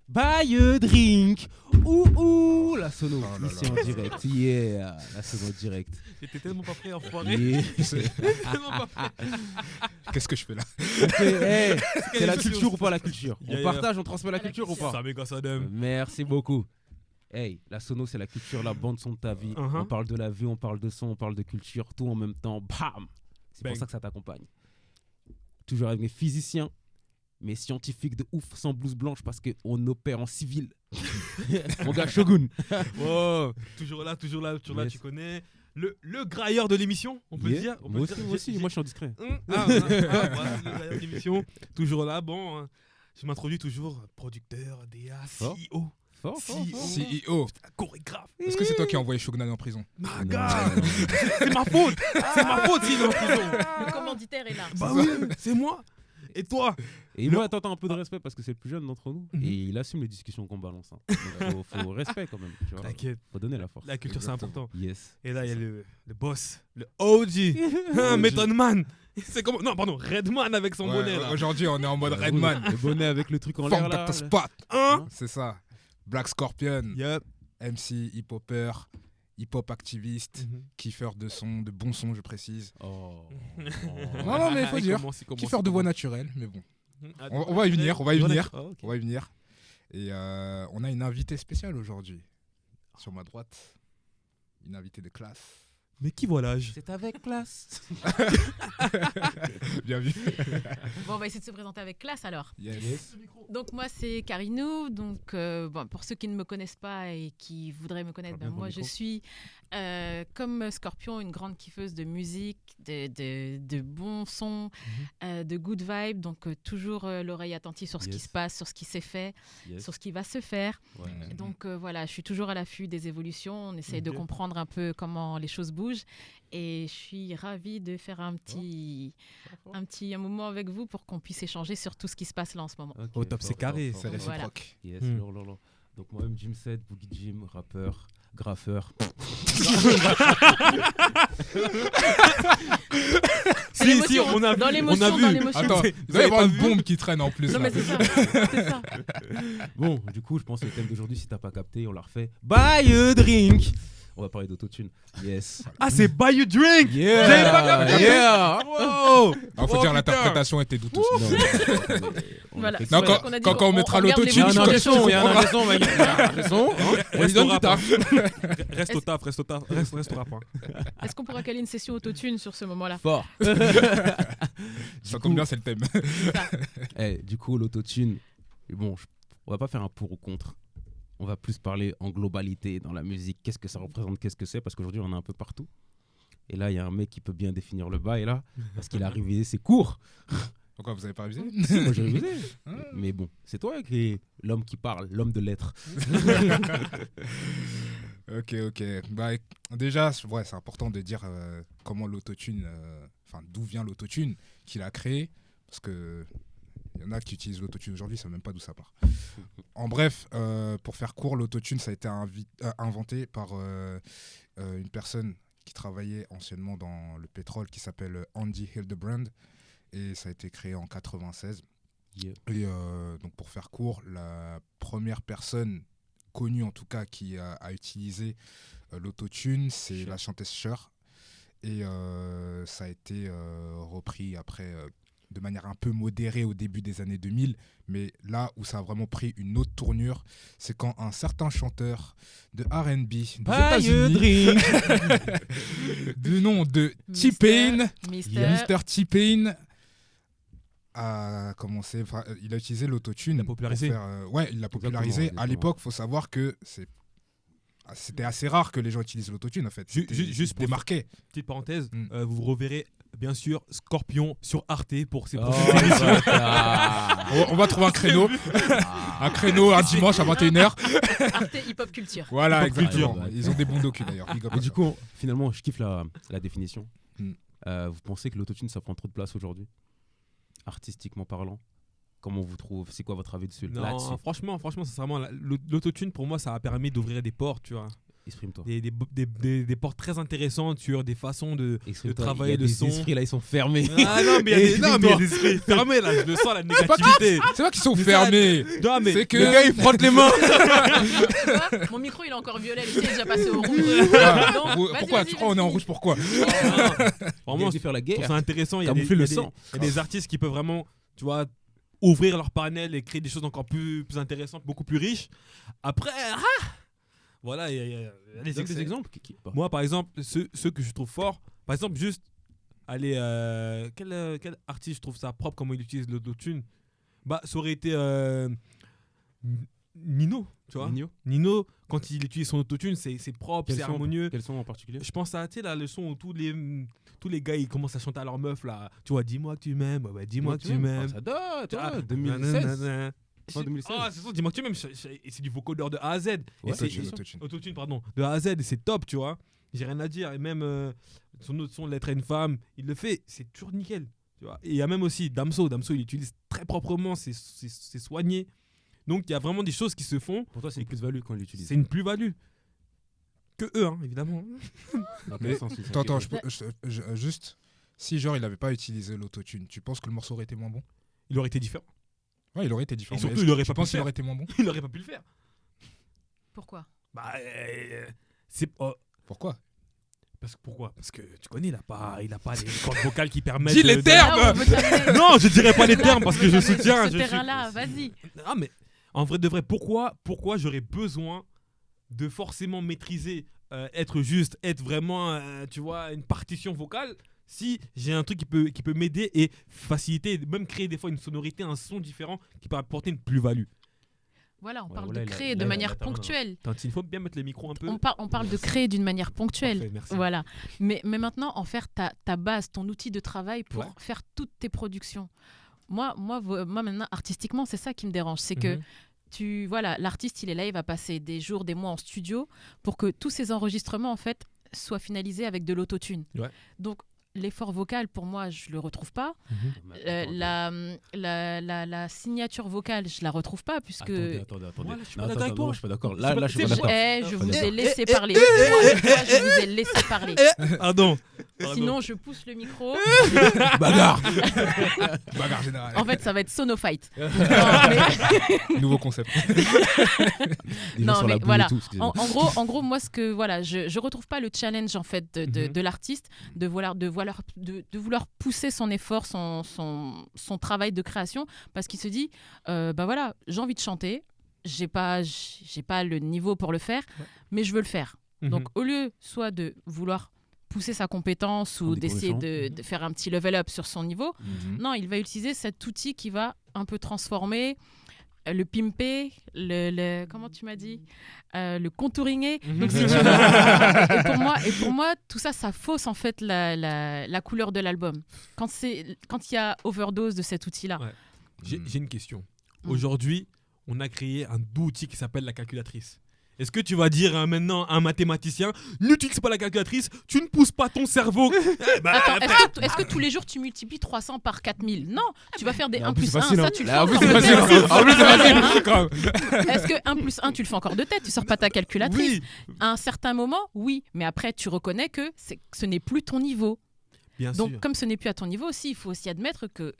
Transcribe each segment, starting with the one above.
Buy a drink. Ouh, la sono, ici en direct. Yeah, la sono direct. J'étais tellement pas prêt, enfoiré. Yeah. Tellement pas prêt. Qu'est-ce que je fais là? C'est la culture ou pas la culture? Yeah, On partage, on transmet la culture ou Ça pas? méga sadem. Merci beaucoup. Hey, la sono, c'est la culture, la bande son de ta vie. Uh-huh. On parle de la vie, on parle de son, on parle de culture, tout en même temps. Bam! C'est Bang. pour ça que ça t'accompagne. Toujours avec mes physiciens, mes scientifiques de ouf, sans blouse blanche parce qu'on opère en civil. Mon gars Shogun. Oh, toujours là, Yes. tu connais. Le grailleur de l'émission, on peut le dire. On peut Moi le aussi, dire. moi aussi, moi je suis en discret. Voilà, le grailleur de l'émission, toujours là. Bon, hein, je m'introduis toujours producteur, DA, Fort. CEO, Fort, fort, CEO. fort. CEO. chorégraphe. Est-ce que c'est toi qui as envoyé Shogun en prison? Ma gars, c'est ma faute. C'est ma faute s'il est en prison. Le commanditaire est là. Bah oui, c'est moi. Et toi? Et moi, attends un peu de respect parce que c'est le plus jeune d'entre nous Mhm. et il assume les discussions qu'on balance. Hein. Donc, faut respect quand même. Tu vois. T'inquiète, Faut donner la force. la culture c'est important. Yes. Et là, il y a le boss, le OG, Method Man. C'est comment? Non, pardon, Redman avec son bonnet là. Aujourd'hui, on est en mode Redman. Le bonnet avec le truc en l'air Funk là. Dr. Spot. Hein? C'est ça. Black Scorpion. Yep. MC, hip-hopper, hip-hop activiste, kiffeur de son, de bon son, je précise. Oh. Non, mais il faut Il dire. commence, il commence, Kiffeur il de voix commence. naturelle, mais bon. Ah, On va y venir, on va y venir. Ah, ok. On va y venir. Et on a une invitée spéciale aujourd'hui. Sur ma droite, une invitée de classe. Mais qui voit l'âge? C'est avec classe. Bien vu. Bon, on va essayer de se présenter avec classe alors. Yes. Donc moi c'est Karinou. Donc bon, pour ceux qui ne me connaissent pas et qui voudraient me connaître, Parle bien moi dans le je micro. suis comme Scorpion une grande kiffeuse de musique, de bons sons, de good vibes. Donc toujours l'oreille attentive sur ce qui Yes. se passe, sur ce qui s'est fait, Yes. sur ce qui va se faire. Ouais. Donc voilà, je suis toujours à l'affût des évolutions. On essaye de Ok. comprendre un peu comment les choses bougent. Et je suis ravie de faire un moment avec vous pour qu'on puisse échanger sur tout ce qui se passe là en ce moment. Ok, Au top, fort, c'est carré, fort, C'est fort. réciproque. Yes, Hmm. lourd, lourd, lourd. Donc moi-même Jim 7, Boogie Jim, rappeur, graffeur. C'est Si, l'émotion, on a dans vu, l'émotion, on a vu. dans l'émotion. Attends, Vous il doit y avoir avez une pas vu bombe qui traîne en plus. Non là. mais c'est ça, c'est ça. Bon, du coup, je pense que le thème d'aujourd'hui, si t'as pas capté, on l'a refait. Buy a drink. On va parler d'autotune. Yes. Ah, c'est Buy You Drink. Yeah. J'avais pas capté. Yeah. Wow. Ah, faut Oh, dire putain. l'interprétation était douteuse. Non, mais- on Voilà. a fait Non, exprès. qu'on a dit quand on qu'on- mettra on regarde l'autotune, Il y a un les tu ingé son, il y a un comprendras. ingé son, mec. Il y a un ingé son, hein. On lui donne du taf. Reste au taf, reste au taf, reste au rap. Hein. Est-ce qu'on pourra caler une session autotune sur ce moment-là? Fort. Ça tombe bien, c'est le thème. Du coup, l'autotune, bon, on va pas faire un pour ou contre. On va plus parler en globalité dans la musique. Qu'est-ce que ça représente, qu'est-ce que c'est? Parce qu'aujourd'hui, on en a un peu partout. Et là, il y a un mec qui peut bien définir le bail, là, parce qu'il a révisé ses cours. Pourquoi vous avez pas révisé? Si, moi, j'ai révisé. Mais bon, c'est toi qui es l'homme qui parle, l'homme de lettres. Ok. Bah, déjà, ouais, c'est important de dire comment l'autotune, enfin d'où vient l'autotune, qui l'a créé, parce que il y en a qui utilisent l'autotune aujourd'hui, ils savent même pas d'où ça part. En bref, pour faire court, l'autotune, ça a été inventé par une personne qui travaillait anciennement dans le pétrole, qui s'appelle Andy Hildebrand, et ça a été créé en 96. Yeah. Et donc pour faire court, la première personne connue en tout cas qui a utilisé l'autotune, c'est Cher. la chanteuse Cher. Et ça a été repris après de manière un peu modérée au début des années 2000. Mais là où ça a vraiment pris une autre tournure, c'est quand un certain chanteur de R&B des Buy a États-Unis, drink. du nom de T-Pain, Mister. Mr. T-Pain, a commencé, il a utilisé l'autotune. Il l'a popularisé. Il l'a popularisé. Exactement. À l'époque, il faut savoir que c'était assez rare que les gens utilisent l'autotune en fait. Juste pour- démarqué. Petite parenthèse, Mm. vous reverrez bien sûr, Scorpion sur Arte pour ses Oh, prochaines émissions. bâtard. On va trouver un créneau. Un créneau un dimanche à 21h. Arte hip-hop culture. Voilà, Hip-hop culture. exactement. Ils ont des bons docus d'ailleurs. Big up Mais à du ça. coup, finalement, je kiffe la définition. Hmm. Vous pensez que l'autotune, ça prend trop de place aujourd'hui, artistiquement parlant? Comment vous trouvez? C'est quoi votre avis dessus? Non, Là-dessus, franchement, sincèrement, l'autotune pour moi, ça a permis d'ouvrir des portes, tu vois. exprime-toi. Des portes très intéressantes sur des façons de Exprime-toi. travailler Il y a le des son. esprits là, ils sont fermés. Ah non, mais il y a des Exprime-toi. esprits fermés là, je le sens la négativité. C'est pas qu'ils sont Mais ça, fermés. Non, mais C'est que. Le gars, il frotte les mains. Tu vois, mon micro il est encore violet, le tien est déjà passé au rouge. Ah, Donc, vas-y, pourquoi vas-y, tu crois on est en vas-y. rouge? Pourquoi? vraiment, Il a faire la je trouve guerre. ça intéressant. Il y a Camoufler le des sang. il y a des artistes qui peuvent vraiment, tu vois, ouvrir leur panel et créer des choses encore plus intéressantes, beaucoup plus riches. Après, voilà, il y a Donne des exemples. Moi, par exemple, ceux que je trouve forts, par exemple, juste, allez, quel artiste je trouve ça propre, comment il utilise l'autotune? Bah, ça aurait été Nino, tu vois. Nino, quand il utilise son autotune, c'est propre, c'est harmonieux. Quels sont en particulier? Je pense à, tu sais, là, le son où tous les gars, ils commencent à chanter à leur meuf, là. Tu vois, dis-moi que tu m'aimes, ouais, dis-moi que tu m'aimes. Ça date, Ah, ouais, 2016. nanana. Fin 2016. Ah, c'est ça, dis-moi que tu m'aimes. Et c'est du vocodeur de A à Z. Et Ouais, c'est c'est ça. autotune, pardon. De A à Z, et c'est top, tu vois. J'ai rien à dire. Et même son autre son, L'être à une femme, il le fait, c'est toujours nickel. Tu vois. Et il y a même aussi Damso. Damso, il utilise très proprement, c'est soigné. Donc, il y a vraiment des choses qui se font. Pour toi, c'est une plus-value quand il l'utilise. C'est une plus-value. Que eux, hein, évidemment. Dans Mais- quel sens, ils sont Attends, capés juste, si genre il avait pas utilisé l'autotune, tu penses que le morceau aurait été moins bon? Il aurait été différent. Ouais, il aurait été différent. Et surtout, Mais est-ce il aurait que tu pas pu penses le qu'il faire. aurait été moins bon? Il aurait pas pu le faire. Pourquoi? Bah, c'est Pourquoi? pourquoi? Parce que tu connais, il a pas les cordes vocales qui permettent. Dis les termes. Là où on veut t'amener. Non, je dirais pas les Là termes où parce on que veut je t'amener soutiens. sur je ce suis- terrain-là, vas-y. Ah, mais en vrai de vrai, pourquoi j'aurais besoin de forcément maîtriser, être juste, être vraiment, tu vois, une partition vocale, si j'ai un truc qui peut m'aider et faciliter, même créer des fois une sonorité, un son différent qui peut apporter une plus-value. Voilà, on Ouais, parle voilà, de il a- créer là, de il a manière la terre, ponctuelle. Il faut bien mettre les micros un peu. On parle de créer d'une manière ponctuelle. Parfait, merci. Voilà. Mais maintenant, en faire ta base, ton outil de travail pour Ouais. faire toutes tes productions. Moi, maintenant, artistiquement, c'est ça qui me dérange. C'est que voilà, l'artiste, il est là, il va passer des jours, des mois en studio pour que tous ces enregistrements, en fait, soient finalisés avec de l'autotune. Ouais. Donc, l'effort vocal, pour moi, je le retrouve pas. La signature vocale, je la retrouve pas, puisque... Attendez. Moi, là, je suis Non, pas d'accord avec toi. non, je suis pas d'accord. C'est Là, pas- je suis pas c'est- d'accord. Je vous ai d'accord. laissé parler. Moi, je vous ai laissé parler. Pardon. Sinon, je pousse le micro. Bagarre. Bagarre générale. En fait, ça va être sono fight. Nouveau concept. Des Non, gens sur mais la boue et voilà. tout, excusez-moi. En gros, moi, je retrouve pas le challenge en fait de l'artiste de vouloir pousser son effort, son travail de création, parce qu'il se dit, bah voilà, j'ai envie de chanter, j'ai pas le niveau pour le faire, mais je veux le faire. Donc, au lieu soit de vouloir pousser sa compétence ou des d'essayer connaissances. de faire un petit level up sur son niveau, non, il va utiliser cet outil qui va un peu transformer, le pimper, comment tu m'as dit, le contouringuer. Donc, si tu veux, et pour moi, tout ça, ça fausse en fait la couleur de l'album. Quand il y a overdose de cet outil-là. Ouais. J'ai une question. Mm. Aujourd'hui, on a créé un outil qui s'appelle la calculatrice. Est-ce que tu vas dire maintenant à un mathématicien, n'utilise pas la calculatrice, tu ne pousses pas ton cerveau? Attends, est-ce que tous les jours tu multiplies 300 par 4000? Non, tu vas faire des Mais 1 en plus, plus c'est 1, facile, ça hein. tu le Là, fais en plus, encore c'est de facile. tête. En plus, c'est facile. Grave. Est-ce que 1 plus 1 tu le fais encore de tête? Tu sors pas ta calculatrice? Oui, À un certain moment, oui, mais après tu reconnais que ce n'est plus ton niveau. bien Donc sûr. comme ce n'est plus à ton niveau aussi, il faut aussi admettre que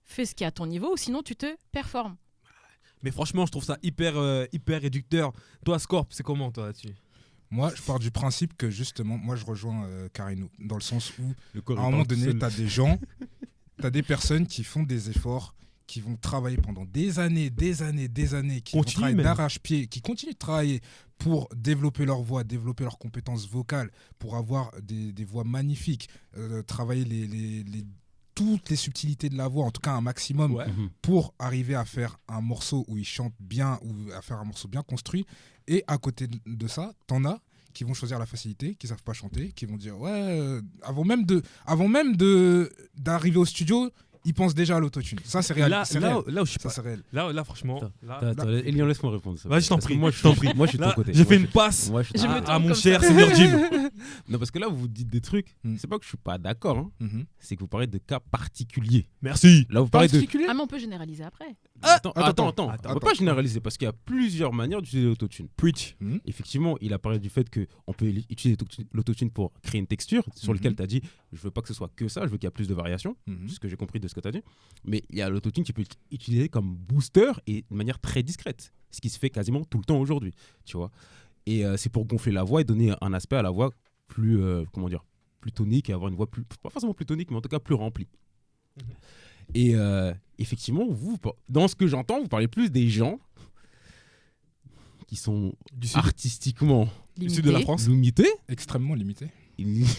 fais ce qui est à ton niveau ou sinon tu te performes. Mais franchement, je trouve ça hyper réducteur. Toi, Scorp, c'est comment toi là-dessus? Moi, je pars du principe que justement, moi, je rejoins Carino, dans le sens où, Le corps, à il un moment parle tout donné, seul. tu as des gens, tu as des personnes qui font des efforts, qui vont travailler pendant des années, qui vont Continue travailler même. d'arrache-pied, qui continuent de travailler pour développer leur voix, développer leurs compétences vocales, pour avoir des voix magnifiques, travailler toutes les subtilités de la voix, en tout cas un maximum, Ouais. pour arriver à faire un morceau où ils chantent bien ou à faire un morceau bien construit. Et à côté de ça, t'en as qui vont choisir la facilité, qui savent pas chanter, qui vont dire ouais, avant même d'arriver au studio, ils pensent déjà à l'autotune. Ça, c'est réel. Là où je suis Ça, pas. c'est réel. Là, franchement. Attends, Elian, laisse-moi répondre. Vas-y, je t'en prie. Moi, je suis de ton côté. J'ai fait une passe Moi, je suis de Je ton me côté. à tourne mon comme cher ça. Seigneur Jim. Non, parce que là, vous dites des trucs. Mm. C'est pas que je suis pas d'accord. Hein. Mhm. C'est que vous parlez de cas particuliers. Merci. Là, vous parlez de. Particulier. Ah, mais on peut généraliser après. Attends. attends, On peut pas généraliser parce qu'il y a plusieurs manières d'utiliser l'autotune. Preach. Effectivement, il a parlé du fait qu'on peut utiliser l'autotune pour créer une texture sur Mhm. laquelle tu as dit je veux pas que ce soit que ça, je veux qu'il y ait plus de variations. Mhm. C'est ce que j'ai compris de ce que tu as dit. Mais il y a l'autotune qui peut être utilisé comme booster et de manière très discrète, ce qui se fait quasiment tout le temps aujourd'hui, tu vois. Et c'est pour gonfler la voix et donner un aspect à la voix plus, plus tonique et avoir une voix plus, pas forcément plus tonique, mais en tout cas plus remplie. Et effectivement, vous, dans ce que j'entends, vous parlez plus des gens qui sont Du sud. artistiquement Du sud de la France. limités, Extrêmement limité.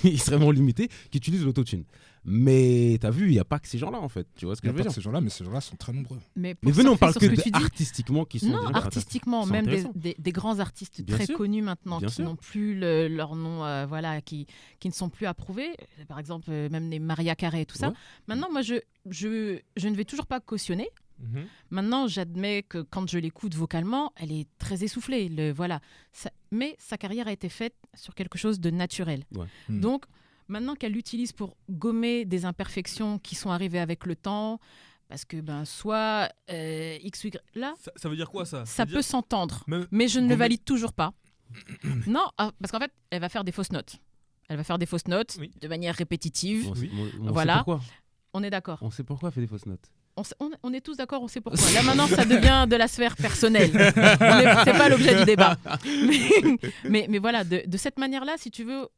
extrêmement limités, qui utilisent l'autotune. Mais t'as vu, il n'y a pas que ces gens-là en fait. Tu vois ce que Il je n'y veux a pas dire? que ces gens-là, mais ces gens-là sont très nombreux. Mais Mais venez, on parle que sur ce que tu dis. artistiquement qui sont. Non, des gens artistiquement, sont même intéressants. des grands artistes Bien très sûr. connus maintenant Bien qui sûr. n'ont plus leur nom, voilà, qui ne sont plus approuvés. Par exemple, même les Maria Carey et tout ça. Ouais. Maintenant, moi, je ne vais toujours pas cautionner. Maintenant, j'admets que quand je l'écoute vocalement, elle est très essoufflée. Voilà. Mais sa carrière a été faite sur quelque chose de naturel. Ouais. Mm. Donc, maintenant qu'elle l'utilise pour gommer des imperfections qui sont arrivées avec le temps, parce que soit X ou Y, là, Ça veut dire quoi ça ça veut peut s'entendre. Même- Mais je ne le gommer- valide toujours pas. Non, parce qu'en fait, elle va faire des fausses notes. Elle va faire des fausses notes Oui. de manière répétitive. On sait- Oui. on Voilà. sait pourquoi. On est d'accord. On sait pourquoi elle fait des fausses notes. On est tous d'accord, on sait pourquoi. Là maintenant, ça devient de la sphère personnelle. C'est pas l'objet du débat. Mais voilà, de cette manière-là, si tu veux,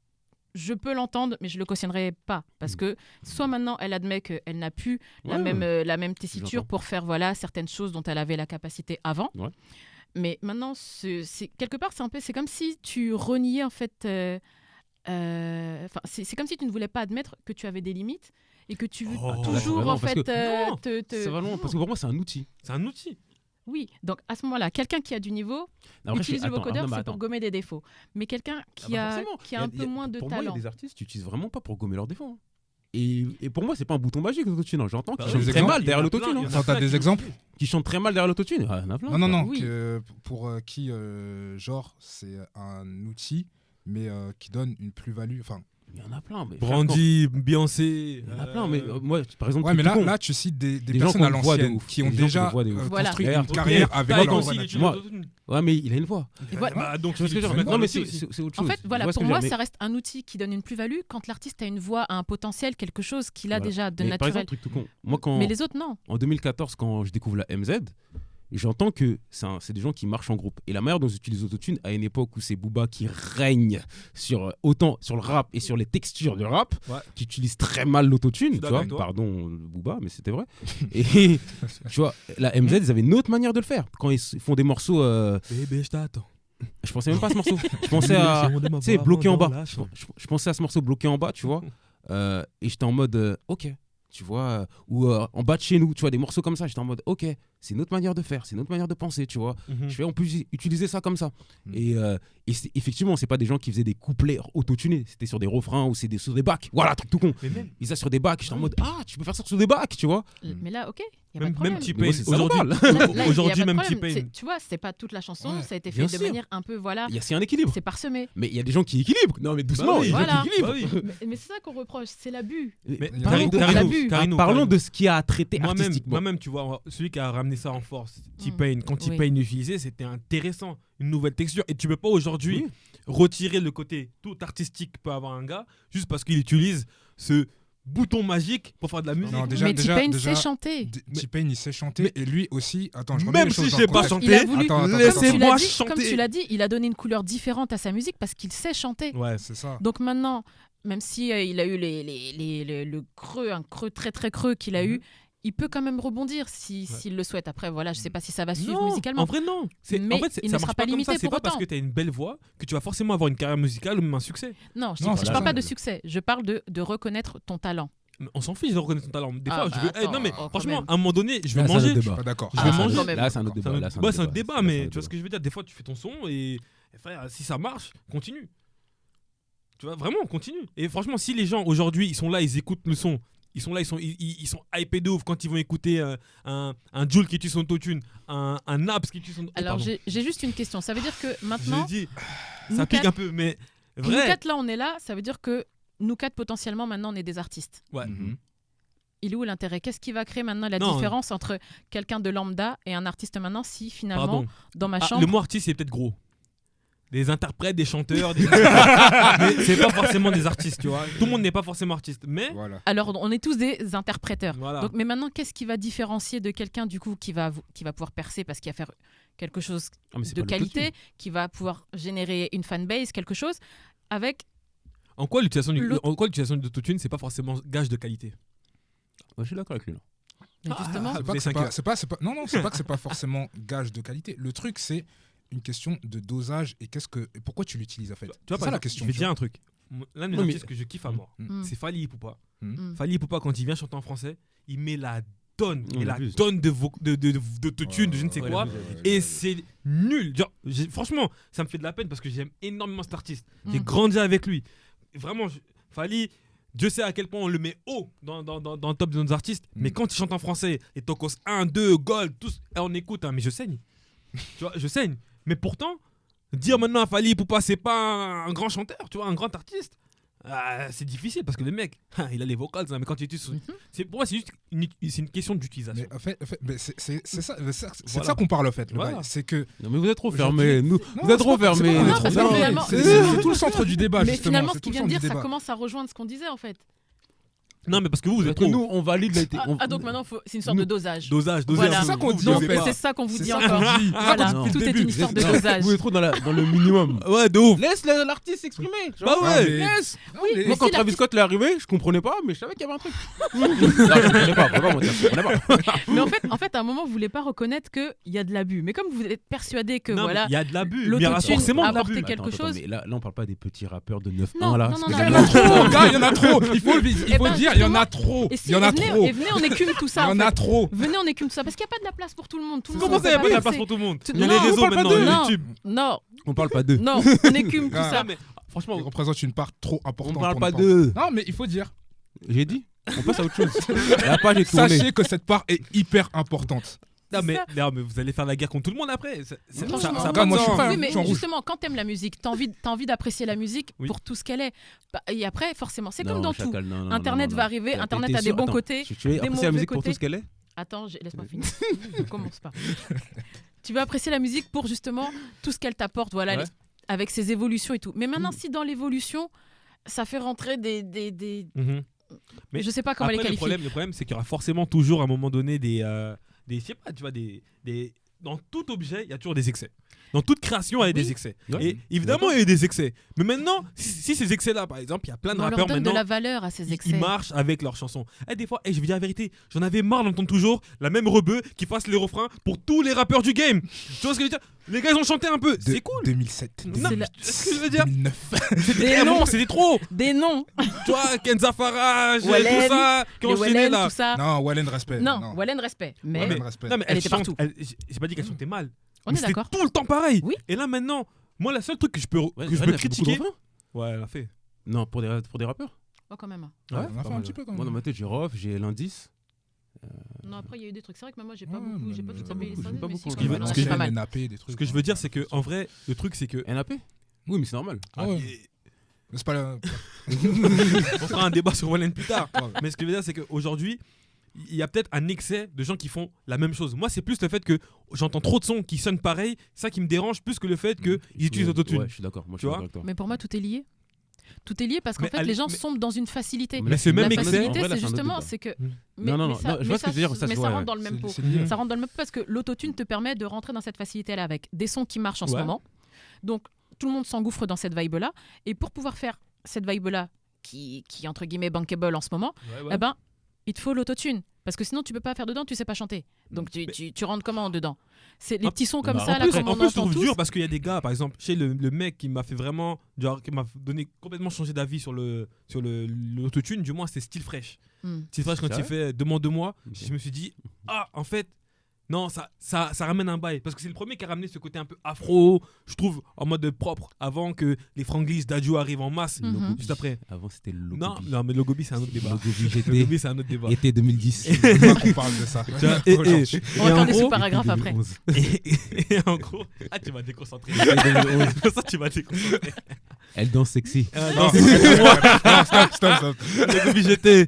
je peux l'entendre, mais je le cautionnerai pas. Parce que soit maintenant, elle admet qu'elle n'a plus la même tessiture J'entends. pour faire certaines choses dont elle avait la capacité avant. Ouais. Mais maintenant, quelque part, c'est comme si tu reniais en fait. C'est comme si tu ne voulais pas admettre que tu avais des limites et que tu veux Oh. Là, c'est toujours vraiment en parce fait que- Non, C'est vraiment parce que pour moi, c'est un outil. C'est un outil. Oui, donc à ce moment-là, quelqu'un qui a du niveau Après, utilise le attends, vocodeur, non, mais c'est pour attends. gommer des défauts. Mais quelqu'un qui Ah bah a forcément. un peu moins de pour moi, il y talent. a des artistes qui utilisent vraiment pas pour gommer leurs défauts. hein. Et pour moi, c'est pas un bouton magique l'autotune. hein. J'entends Bah qu'ils oui, chantent des très exemples, mal derrière l'autotune. hein. Attends, t'as des exemples Qui chantent très mal derrière l'autotune. Ah, il y en a plein. Non, Oui. pour qui, genre, c'est un outil, mais qui donne une plus-value. Enfin, Il y en a plein. Mais Brandy, Beyoncé. Il y en a plein. Mais moi, par exemple, ouais, mais tout con. là, tu cites des Des gens personnes qui à ont une voix de l'ancienne ouf. qui ont Des gens qui ont déjà une voix de ouf. Voilà. construit D'ailleurs, une carrière avec leur voix naturelle. Moi- Ouais, mais il a une voix. Et voilà. Bah, donc, Tu vois ce que je veux tu dire? mets Non, mais aussi. c'est autre En chose. fait, Tu voilà, vois ce pour que je veux moi, dire? ça reste un outil qui donne une plus-value quand l'artiste a une voix, a un potentiel, quelque chose qu'il a Voilà. déjà de Mais par naturel. exemple, truc tout con. Moi, quand Mais les autres, non. en 2014, quand je découvre la MZ, j'entends que c'est des gens qui marchent en groupe. Et la manière dont ils utilisent l'autotune, à une époque où c'est Booba qui règne autant sur le rap et sur les textures de rap, Ouais. qui utilise très mal l'autotune, tu d'accord vois, avec toi. pardon Booba, mais c'était vrai. Et tu vois, la MZ, ils avaient une autre manière de le faire. Quand ils font des morceaux, Bébé, je t'attends. je pensais même pas à ce morceau. Je pensais à, tu sais, bloqué en bas. Je pensais à ce morceau bloqué en bas, tu vois. Et j'étais en mode, ok, tu vois, ou en bas de chez nous, tu vois, des morceaux comme ça. J'étais en mode, ok, c'est une autre manière de faire, c'est une autre manière de penser, tu vois. Je fais, on peut utiliser ça comme ça. Et effectivement, c'est pas des gens qui faisaient des couplets autotunés, c'était sur des refrains ou c'est sur des bacs. Voilà, truc tout con. Mais même, Ils ça sur des bacs, j'étais en mode, ah, tu peux faire ça sur des bacs, tu vois. Mais là, ok, il n'y a pas de même problème. T-Pain. Mais moi, c'est ça, Aujourd'hui, normal. Là, il y a aujourd'hui, pas de même problème. T-Pain. Tu vois, c'est pas toute la chanson, Ouais, ça a été bien fait de sûr. manière un peu, voilà, C'est un équilibre. c'est parsemé. Mais il y a des gens qui équilibrent. Non, mais doucement, Bah oui, il y a des gens voilà. qui équilibrent. Bah oui. Mais c'est ça qu'on reproche, c'est l'abus. Mais Il y en a Carino, beaucoup. Carino, L'abus. Carino, Parlons Carino. de ce qui a à traiter Moi-même, artistiquement. tu vois, celui qui a ramené ça en force, T-Pain, quand T-Pain l'utilisait, c'était intéressant, une nouvelle texture. Et tu peux pas aujourd'hui Oui. retirer le côté tout artistique que peut avoir un gars juste parce qu'il utilise ce bouton magique pour faire de la musique. Non, déjà- Mais T-Pain déjà- sait chanter. T-Pain, il sait chanter et lui aussi. Attends, je remets Même les choses si dans je le sais pas contexte. chanter, Il a voulu, Attends, comme laissez-moi tu l'as dit, chanter. comme tu l'as dit, il a donné une couleur différente à sa musique parce qu'il sait chanter. Ouais. C'est ça. Donc maintenant, même si il a eu le creux, un creux très très creux qu'il a eu, il peut quand même rebondir s'il le souhaite. Après, voilà, je sais pas si ça va suivre Non, musicalement. en vrai non. Mais En fait, il ça ne sera marche pas comme limité ça. C'est pour pas parce autant. que tu as une belle voix que tu vas forcément avoir une carrière musicale ou même un succès. Non, je Non, ne c'est parle ça. pas de succès. Je parle de reconnaître ton talent. Mais on s'en fiche de reconnaître ton talent. Des Ah, fois, bah, je veux. attends, non mais quand franchement, même. à un moment donné, je veux Là, c'est un manger. autre Je suis débat. pas d'accord. Ah, Là, c'est un quand autre- même. là, c'est un autre débat. C'est un débat, mais tu vois ce que je veux dire. Des fois, tu fais ton son et frère, si ça marche, continue. Tu vois, vraiment, on continue. Et franchement, si les gens aujourd'hui, ils sont là, ils écoutent le son, ils sont là, ils sont hypés de ouf quand ils vont écouter un Jul qui utilise son autotune, un Naps qui utilise son. Alors j'ai juste une question. Ça veut dire que maintenant, Je dis, nous ça pique quatre- un peu, mais nous vrai. 4 là, on est là. Ça veut dire que nous 4 potentiellement maintenant, on est des artistes. Ouais. Il est où l'intérêt? Qu'est-ce qui va créer maintenant la Non. différence entre quelqu'un de lambda et un artiste maintenant si finalement, Pardon. dans ma Ah, chambre... le mot artiste, c'est peut-être gros. Des interprètes, des chanteurs, mais c'est pas forcément des artistes, tu vois. Tout le monde n'est pas forcément artiste, mais Voilà. Alors, on est tous des interpréteurs. voilà. Donc, mais maintenant, qu'est-ce qui va différencier de quelqu'un du coup qui va pouvoir percer parce qu'il va faire quelque chose Ah, mais c'est de pas l'autotune. qualité, qui va pouvoir générer une fanbase, quelque chose, avec En quoi l'utilisation Le- de l'autotune, c'est pas forcément gage de qualité. Ouais, je suis d'accord avec lui là. justement. C'est pas que c'est pas- non, c'est pas que c'est pas forcément gage de qualité. Le truc, c'est une question de dosage et et pourquoi tu l'utilises en fait. Tu vois, C'est par ça la exemple, question. je vais tu dire un truc. L'un des Non, mais- artistes que je kiffe à mort, Mm. c'est Fally Ipupa. Mm. Fally Ipupa, quand il vient chanter en français, il met la tonne, On et la abuse. tonne d'autotune, de je ne sais Ouais, quoi. ouais, Et c'est nul. Genre, franchement, ça me fait de la peine parce que j'aime énormément cet artiste. J'ai Mm. grandi avec lui. Vraiment, Fally, Dieu sait à quel point on le met haut dans le top de nos artistes. Mais quand il chante en français, les Tokos 1, 2, Gold, tous, et on écoute, hein, mais je saigne. Tu vois, je saigne. Mais pourtant, dire maintenant à Fally Ipupa, c'est pas un grand chanteur, tu vois, un grand artiste. C'est difficile parce que le mec, il a les vocals, hein, mais quand il utilise. Pour moi, c'est juste c'est une question d'utilisation. Mais en fait, mais c'est ça, c'est de Voilà. ça qu'on parle en fait. Le Voilà. bail. C'est que Non, mais vous êtes trop Aujourd'hui, fermés. Nous, non, vous êtes c'est trop pas- c'est fermés. pas- Non, parce que non, finalement- c'est tout le centre du débat. Mais justement, finalement, c'est ce tout qu'il le vient de centre dire, du ça débat. commence à rejoindre ce qu'on disait en fait. Non, mais parce que vous êtes Parce que trop. nous, on valide Donc maintenant, c'est une sorte de dosage. Dosage, Voilà. C'est ça qu'on dit Donc en fait. c'est ça qu'on vous C'est dit ça encore. qu'on dit. Voilà, Non. tout Depuis le est début. une histoire de Non, dosage. vous êtes trop dans le minimum. Ouais, de ouf. Laisse l'artiste s'exprimer. tu Bah vois. ouais. mais- Laisse. Oui, mais mais Moi, quand si Travis l'artiste- Scott est arrivé, je comprenais pas, mais je savais qu'il y avait un truc. Non, je comprenais pas. Faut pas mentir, je comprenais pas. Mais en fait, à un moment, vous voulez pas reconnaître qu'il y a de l'abus. Mais comme vous êtes persuadé que Non, mais voilà, il y a de l'abus. Mais il y aura l'autotune forcément de apporter l'abus. quelque chose. Mais là, on parle pas des petits rappeurs de 9-1 Non, là. non, parce non, que non, là, non. Oh, gars, il y en a trop. Il faut Eh ben, le dire, il y en a justement. trop. Et si, Il y en a et venez, trop. et venez, on écume tout Il y ça. en en a fait. trop. Venez, on écume tout ça. Parce qu'il n'y a pas de la place pour tout le monde. Tout le Comment monde ça, il n'y a peut pas de la percer. place pour tout le monde Tout- Il y a les non, réseaux on parle pas maintenant, d'eux. Non, YouTube. non, on parle pas d'eux. non, on écume tout Ah. ça. Non, mais franchement, Il représente une part trop On importante. parle pour pas ne d'eux. Non, mais il faut dire. J'ai dit. On passe à autre chose. La page est tournée. Sachez que cette part est hyper importante. non, mais, ça. non, mais vous allez faire la guerre contre tout le monde après. Non, Ça non, a non, pas de moi, je suis sens. prêt, hein. Oui, mais je suis en rouge. justement, quand t'aimes la musique, t'as envie d'apprécier la musique Oui. pour tout ce qu'elle est. Bah, et après, forcément, c'est comme Non, dans tout. Chacal, non, non, Internet non, va non. arriver, T'es- Internet t'es a des sûr- bons attends, côtés. Tu veux apprécier la mauvais musique pour côtés. tout ce qu'elle est. Attends, laisse-moi finir. Ne commence pas. Tu veux apprécier la musique pour justement tout ce qu'elle t'apporte, voilà, Ouais. avec ses évolutions et tout. Mais maintenant, si dans l'évolution, ça fait rentrer des Mhm. Mais je sais pas comment Après, les qualifier. le problème, c'est qu'il y aura forcément toujours à un moment donné je sais pas, tu vois, dans tout objet, il y a toujours des excès. Dans toute création, il y a des excès. Ouais. Et évidemment, il y a eu des excès. Mais maintenant, si ces excès-là, par exemple, il y a plein de On leur rappeurs donne de maintenant. la valeur à ces Ils excès. marchent avec leurs chansons. Et des fois, je vais dire la vérité, j'en avais marre d'entendre toujours la même rebeu qui fasse les refrains pour tous les rappeurs du game. Tu vois ce que je veux dire? Les gars, ils ont chanté un peu, c'est cool. 2007. Non, C'est la- tu sais ce que je veux dire? 2009. C'était un moment, c'était trop. Des noms, Tu vois, Kenza Farage, et Wallen, tout ça, qui ont les enchaîné Wallen, là. tout ça. Non, Wallen respect. Non, Wallen respect. Mais Wallen respect. Non, mais Elle était chante- partout. J'ai pas dit qu'elle chantait mal. on Mais est c'était d'accord. tout le temps pareil. Oui. Et là maintenant, moi, la seule truc que je peux, Ouais, que je Rennes peux a fait beaucoup de critiquer. refrains. Ouais, elle a fait. Non, pour des rappeurs. Oh, quand même. Ouais, Ouais, on a fait pas un mal, petit peu quand Moi, dans même. ma tête, j'ai Rof, j'ai l'indice. Non, après, il y a eu des trucs. C'est vrai que moi, j'ai pas Ouais, beaucoup. J'ai mais pas tout pas tapé les beaucoup, stades, j'ai pas mais beaucoup. si, Ce quand qui même, veut- on en ce a que fait je pas veux- mal. NAP, des trucs. Ce que je veux dire, c'est que en vrai, le truc, c'est que NAP. Oui, mais c'est normal. Ah ouais. C'est pas la- on fera un débat sur Wallen plus tard. Ouais. Mais ce que je veux dire, c'est qu'aujourd'hui, il y a peut-être un excès de gens qui font la même chose. Moi, c'est plus le fait que j'entends trop de sons qui sonnent pareil, ça qui me dérange plus que le fait qu'ils utilisent l'autotune. Ouais, je suis d'accord. Moi, je Tu suis vois d'accord avec toi. Mais pour moi, tout est lié. Tout est lié parce qu'en Mais fait, les gens mais- sont dans une facilité. Mais c'est même La excès. facilité, En vrai, là, c'est c'est un autre justement, débat. c'est que. Mm. Mais, Non, non, mais non, ça, non, je mais vois ce que ça, tu veux dire, ça, mais je ça vois, rentre ouais. dans le même pot. C'est lié. Ça rentre dans le même pot parce que l'autotune te permet de rentrer dans cette facilité-là avec des sons qui marchent en ce Ouais. moment. Donc, tout le monde s'engouffre dans cette vibe-là. Et pour pouvoir faire cette vibe-là, qui est entre guillemets bankable en ce moment, Ouais, ouais. eh ben, il te faut l'autotune. Parce que sinon, tu peux pas faire dedans, tu sais pas chanter. Donc, tu rentres comment dedans? C'est les En- petits sons comme bah, ça, en là, plus- comme En on plus, je entend trouve tous. dur parce qu'il y a des gars, par exemple, chez le mec qui m'a fait vraiment, genre, qui m'a donné complètement changé d'avis sur l'autotune, du moins, c'est Style Fresh. Hmm. Style Fresh, quand C'est il vrai fait Demande-moi, Ok. je me suis dit, ah, en fait, Non, ça ramène un bail. Parce que c'est le premier qui a ramené ce côté un peu afro, je trouve, en mode propre, avant que les Franglis d'Adjo arrivent en masse, juste après. Avant, c'était le Logobi. Non, mais Logobi, c'est un autre débat. Logobi, j'étais. Logobi, c'est un autre débat. Été 2010. C'est moi qu'on parle de ça. Tu vois, et On va en faire des gros- sous-paragraphes après. 2011. et en gros, tu vas déconcentrer. Été 2011. Ça, tu vas déconcentrer. Elle danse sexy. Non, stop. Logobi, j'étais.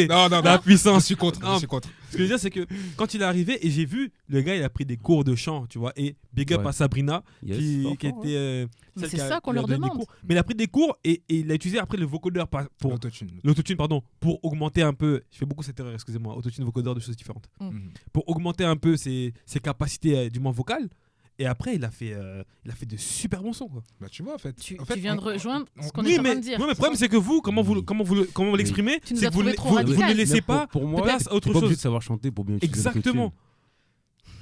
Non, La je puissance. suis contre. Non. Je suis contre. Ce que je veux dire, c'est que quand il est arrivé, et j'ai vu, le gars, il a pris des cours de chant, tu vois, et big up Ouais. à Sabrina, Yes. qui Fort, était. fort, celle Mais c'est qui a- ça qu'on qui leur donné des demande. cours. Mais il a pris des cours et il a utilisé après le vocodeur pour L'autotune. l'autotune, pardon, pour augmenter un peu. Je fais beaucoup cette erreur, excusez-moi, autotune, vocodeur, deux choses différentes. Mhm. Pour augmenter un peu ses capacités, du moins vocales. Et après, il a fait de super bons sons, quoi. Bah, tu vois, en fait. Tu en fait, viens de rejoindre ce qu'on Oui, est en mais, train de dire. ouais, mais le problème, c'est que vous, comment vous l'exprimez, Tu nous c'est as que vous, trouvé ne- trop vous radical. ne laissez Mais pas pour moi, place à autre t'es pas obligé chose. de savoir chanter pour bien utiliser Exactement.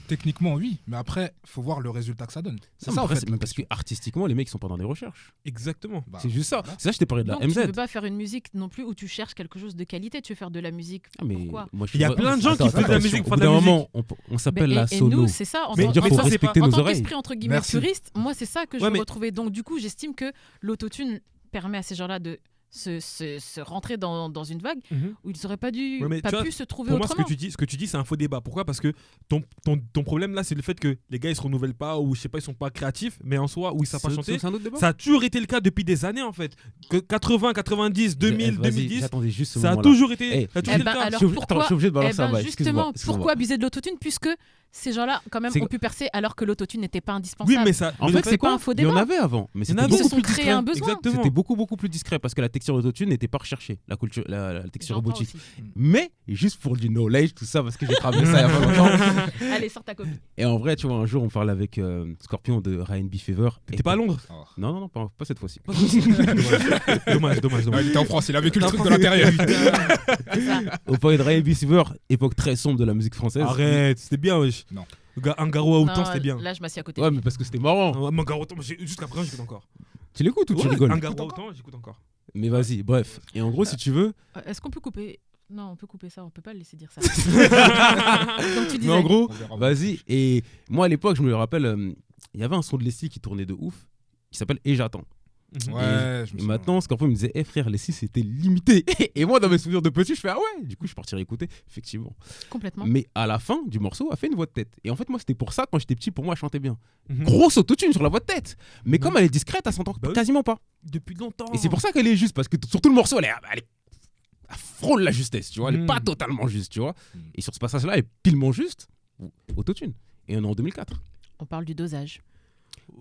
Techniquement, oui. Mais après, faut voir le résultat que ça donne. C'est ça, en Après, fait. c'est même parce que artistiquement, les mecs ils sont pas dans des recherches. Exactement. Bah, C'est juste ça. voilà. C'est ça, je t'ai parlé de la Donc, tu MZ. veux pas faire une musique non plus où tu cherches quelque chose de qualité, tu veux faire de la musique. Ah, mais Pourquoi moi, je Il y a suis- plein de gens qui Attends, font de la attention. musique, Au font bout de la d'un musique. moment, on s'appelle la et sono. nous, c'est ça. En Mais tant- dire, en faut tant- respecter en nos tant oreilles. qu'esprit entre guillemets Merci. puriste, moi c'est ça que je Ouais, veux mais- retrouver. Donc du coup, j'estime que l'autotune permet à ces gens-là de se rentrer dans une vague Mhm. où ils n'auraient pas dû, Ouais, mais pas tu vois, pu se trouver Pour moi, ce autrement. que tu dis, c'est un faux débat. Pourquoi ? Parce que ton problème là, c'est le fait que les gars ils se renouvellent pas ou je sais pas, ils sont pas créatifs, mais en soi, ou ils savent pas chanter. C'est un autre débat. Ça a toujours été le cas depuis des années en fait. Que 80, 90, 2000, Vas-y, 2010, J'attendais juste ce ça a moment-là. toujours été, Eh, ça a toujours Eh été ben, le cas. alors Je suis obligé- pourquoi, attends, je suis obligé de eh balancer ben, un bail. justement, Excuse-moi. pourquoi abuser de l'autotune puisque ces gens-là quand même C'est- ont pu percer alors que l'autotune n'était pas indispensable. Oui, mais ça. En mais fait, le c'est c'est quoi pas un faux Il y en débat. avait avant, mais Il y en c'était avait. Ils se beaucoup sont plus créés discret. un besoin. Exactement. C'était beaucoup plus discret parce que la texture autotune n'était pas recherchée, la texture J'entends robotique. aussi. Mais juste pour du knowledge, tout ça, parce que j'ai travaillé ça il y a pas longtemps. Allez, sors ta copie. Et en vrai, tu vois, un jour, on parlait avec Scorpion de Ryan B. Fever. T'étais pas à Londres. Oh. Non, pas cette fois-ci. Dommage. Ah, il était en France, il a vécu le truc de l'intérieur. C'est ça. On parlait de Ryan B. Fever, époque très sombre de la musique française. Arrête, c'était bien, wesh. Non. Un garou à autant, Non, c'était bien. Là, je m'assieds à côté. Ouais, mais parce que c'était marrant. Un garou à autant, jusqu'à présent, j'écoute encore. Tu l'écoutes ou tu Ouais, rigoles Un garou à autant, j'écoute encore. Mais vas-y, bref. Et en gros, si tu veux. Est-ce qu'on peut couper Non, on peut couper ça. On peut pas le laisser dire ça. Donc tu Mais disais. en gros, On verra. vas-y. Et moi, à l'époque, je me le rappelle, il y avait un son de Leslie qui tournait de ouf, qui s'appelle Et j'attends. Mhm. Ouais, je me Et souviens. maintenant, Scorpion me disait, frère, Leslie, c'était limité. Et moi, dans mes souvenirs de petit, je fais, ah ouais. Du coup, je suis parti réécouter, effectivement. Complètement. Mais à la fin du morceau, elle fait une voix de tête. Et en fait, moi, c'était pour ça, quand j'étais petit, pour moi, elle chantait bien. Mhm. Grosse autotune sur la voix de tête. Mais Mhm. comme elle est discrète, elle s'entend Bah oui. quasiment pas. Depuis longtemps. Et c'est pour ça qu'elle est juste, parce que sur tout le morceau, elle frôle la justesse, tu vois. Elle est Mhm. pas totalement juste, tu vois. Mhm. Et sur ce passage-là, elle est pilement juste, autotune. Et on est en 2004. On parle du dosage.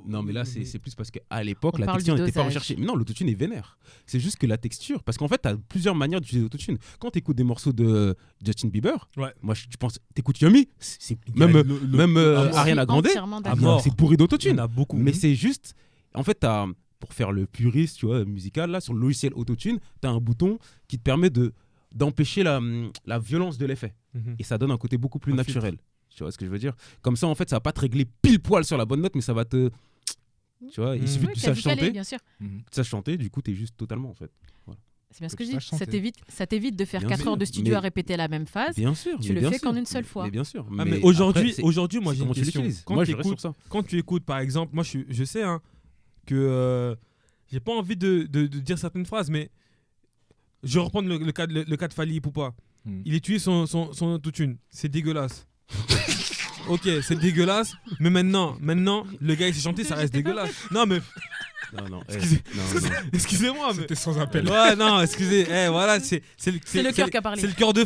Non, mais là, c'est plus parce qu'à l'époque, On la parle texture du n'était pas dosage. recherchée. Mais non, l'autotune est vénère. C'est juste que la texture. Parce qu'en fait, tu as plusieurs manières d'utiliser l'autotune. Quand tu écoutes des morceaux de Justin Bieber, Ouais. moi, tu penses, t'écoutes Yummy, c'est Il y a même, le- même à mort. Ariana Grande, Entièrement à d'accord. mort. c'est pourri Il y d'autotune. en a beaucoup. Mais c'est juste. En fait, pour faire le puriste, tu vois, musical, là, sur le logiciel autotune, tu as un bouton qui te permet d'empêcher la violence de l'effet. Mhm. Et ça donne un côté beaucoup plus Un naturel. Tu vois ce que je veux dire? Comme ça, en fait, ça va pas te régler pile poil sur la bonne note, mais ça va te. Tu vois, il Mhm. suffit que Oui, tu quasi saches calé, chanter. bien sûr. Mhm. Tu saches chanter, du coup, t'es juste totalement, en fait. C'est bien ce Que que je tu dis. saches chanter. Ça t'évite de faire Bien 4 sûr, heures de studio mais- à répéter la même phase. Bien sûr. Tu mais le bien fais sûr. qu'en une seule fois. Mais bien sûr. Ah, mais aujourd'hui, après, aujourd'hui, moi c'est j'ai une comment tu question. l'utilises. Quand Moi, tu je reste écoutes, sur ça. quand tu écoutes, par exemple, moi je sais hein, que j'ai pas envie de dire certaines phrases, mais je vais reprendre le cas de Fally Ipupa. Mhm. Il utilise son autotune. C'est dégueulasse. Ok, c'est dégueulasse, mais maintenant, le gars il s'est chanté, ça reste dégueulasse. Non, mais Non, Excusez- non. excusez-moi, mais. C'était sans appel. Ouais, non, excusez. Voilà, c'est le cœur qui a parlé. C'est le cœur de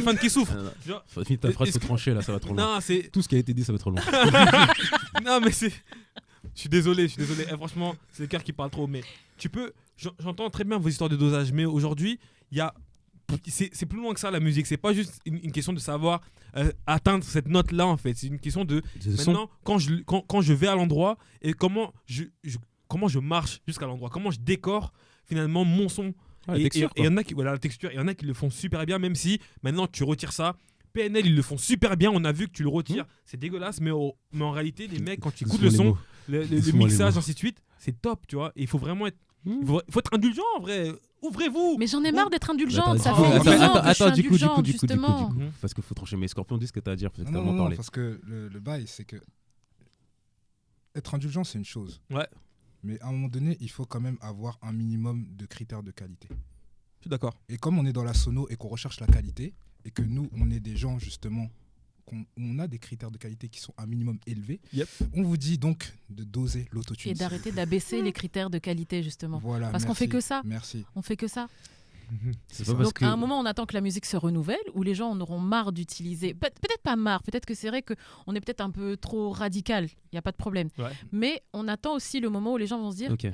fan, qui souffre. Non, non. Genre- Faut finir ta phrase, Est-ce faut trancher, là, ça va trop loin. Non, c'est. Tout ce qui a été dit, ça va trop loin. Non, mais c'est. Je suis désolé. Eh, franchement, c'est le cœur qui parle trop. Mais tu peux. J'entends très bien vos histoires de dosage, mais aujourd'hui, il y a. C'est plus loin que ça la musique. C'est pas juste une question de savoir atteindre cette note-là en fait. C'est une question de maintenant quand je vais à l'endroit et comment je marche jusqu'à l'endroit. Comment je décore finalement mon son. Ah, la Et texture, il y en a qui voilà la texture. Il y en a qui le font super bien, même si maintenant tu retires ça. PNL ils le font super bien. On a vu que tu le retires. C'est dégueulasse, mais en réalité les mecs quand tu écoutes le son. Le Doucement les mixage, mots. ainsi de suite, c'est top, tu vois. Et il faut vraiment être Il faut être indulgent en vrai. Ouvrez-vous. Mais j'en ai marre d'être indulgente. Attends, Ça attends, fait attends, 10 ans que je suis attends, du coup, indulgente, justement. parce qu'il faut trancher. Mais Scorpion, dis ce que t'as à dire, parce que t'as Non, tellement non, parlé. parce que le bail, c'est que être indulgent, c'est une chose. Ouais. Mais à un moment donné, il faut quand même avoir un minimum de critères de qualité. Je suis d'accord. Et comme on est dans la sono et qu'on recherche la qualité, et que nous, on est des gens, justement, on a des critères de qualité qui sont un minimum élevés, Yep. on vous dit donc de doser l'autotune. Et d'arrêter d'abaisser les critères de qualité, justement. Voilà, Parce qu'on fait que ça. Merci. On fait que ça. C'est pas parce Donc que. à un moment, on attend que la musique se renouvelle, où les gens en auront marre d'utiliser. Peut-être pas marre, peut-être que c'est vrai qu'on est peut-être un peu trop radical, il n'y a pas de problème. Ouais. Mais on attend aussi le moment où les gens vont se dire Ok.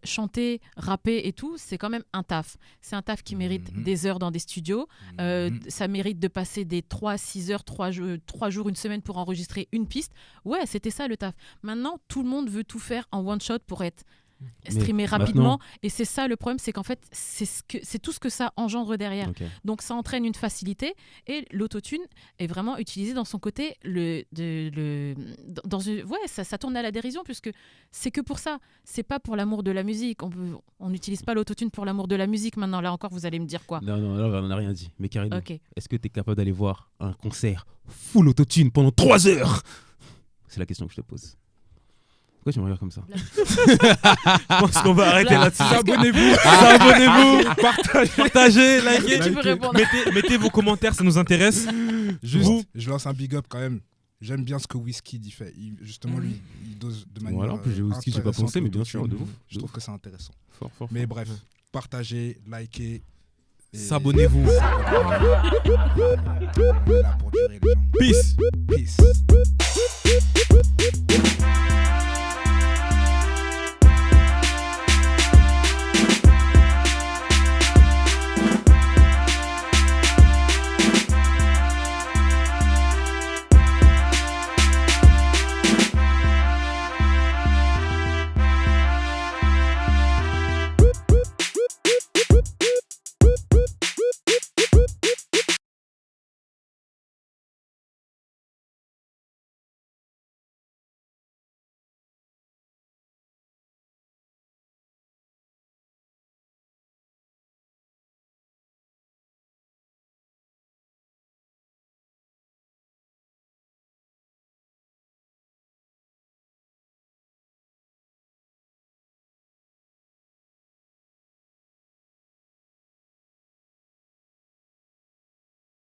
chanter, rapper et tout, c'est quand même un taf. C'est un taf qui mérite des heures dans des studios. Ça mérite de passer des 3-6 heures, 3 jours, une semaine pour enregistrer une piste. Ouais, c'était ça le taf. Maintenant, tout le monde veut tout faire en one shot pour être streamé rapidement. Et c'est ça le problème, c'est qu'en fait, c'est tout ce que ça engendre derrière. Ok. Donc ça entraîne une facilité et l'autotune est vraiment utilisé dans son côté ça tourne à la dérision puisque c'est que pour ça, c'est pas pour l'amour de la musique. On n'utilise pas l'autotune pour l'amour de la musique maintenant. Là encore, vous allez me dire quoi? Non, là, on n'a rien dit. Mais Karine, Ok. est-ce que tu es capable d'aller voir un concert full autotune pendant 3 heures? C'est la question que je te pose. Pourquoi tu me regardes comme ça? Je pense qu'on va arrêter Là. là-dessus. Abonnez-vous. Abonnez-vous, partagez, Est-ce que likez. tu peux répondre? Mettez vos commentaires, ça nous intéresse. Juste, Vous je lance un big up quand même. J'aime bien ce que Wizkid il fait. Justement, lui, il dose de manière. Voilà, en plus, j'ai Wizkid, j'ai pas intéressante pensé, mais bien sûr, de l'autotune. ouf. Je trouve que c'est intéressant. Fort, fort. Mais bref, partagez, likez. et- S'abonnez-vous. On est là pour durer, les gens. Peace. Peace.